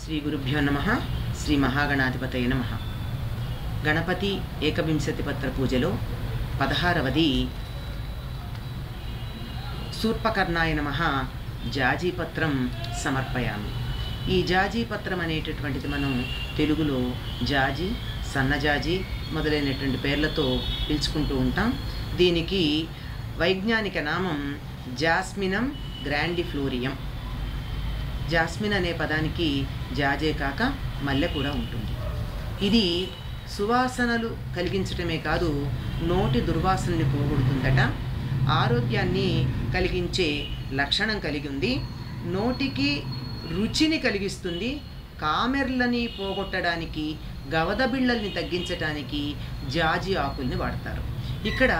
శ్రీ గురుభ్యో నమః. శ్రీ మహాగణాధిపతయ నమః. గణపతి ఏకవింశతి పత్ర పూజలో 16వది శూర్పకర్ణాయ నమః జాజీపత్రం సమర్పయామి. ఈ జాజీపత్రం అనేటటువంటిది మనం తెలుగులో జాజి, సన్నజాజి మొదలైనటువంటి పేర్లతో పిలుచుకుంటూ ఉంటాం. దీనికి వైజ్ఞానిక నామం జాస్మినం గ్రాండిఫ్లోరియం. జాస్మిన్ అనే పదానికి జాజే కాక మల్లె కూడా ఉంటుంది. ఇది సువాసనలు కలిగించటమే కాదు, నోటి దుర్వాసనని పోగొడుతుందట. ఆరోగ్యాన్ని కలిగించే లక్షణం కలిగి ఉంది. నోటికి రుచిని కలిగిస్తుంది. కామెర్లని పోగొట్టడానికి, గవదబిళ్ళల్ని తగ్గించడానికి జాజి ఆకుల్ని వాడతారు. ఇక్కడ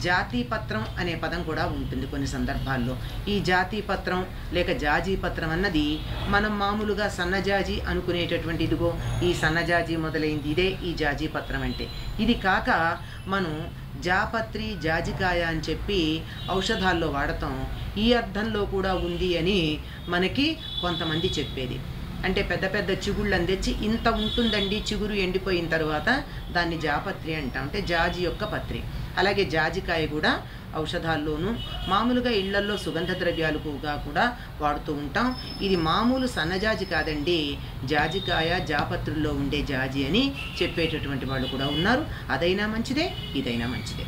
జాతీపత్రం అనే పదం కూడా ఉంటుంది కొన్ని సందర్భాల్లో. ఈ జాతీపత్రం లేక జాజీపత్రం అన్నది మనం మామూలుగా సన్నజాజి అనుకునేటటువంటి, ఇదిగో ఈ సన్నజాజి మొదలైంది, ఇదే ఈ జాజీపత్రం అంటే. ఇది కాక మనం జాపత్రి, జాజికాయ అని చెప్పి ఔషధాల్లో వాడతాం. ఈ అర్థంలో కూడా ఉంది అని మనకి కొంతమంది చెప్పేది. అంటే పెద్ద పెద్ద చిగుళ్ళని తెచ్చి ఇంత ఉంటుందండి, చిగురు ఎండిపోయిన తర్వాత దాన్ని జాపత్రి అంటాం, అంటే జాజి యొక్క పత్రి. అలాగే జాజికాయ కూడా ఔషధాల్లోనూ మామూలుగా ఇళ్లల్లో సుగంధ ద్రవ్యాలుగా కూడా వాడుతూ ఉంటాం. ఇది మామూలు సన్నజాజి కాదండి, జాజికాయ జాపత్రుల్లో ఉండే జాజి అని చెప్పేటటువంటి వాళ్ళు కూడా ఉన్నారు. అదైనా మంచిదే, ఇదైనా మంచిదే.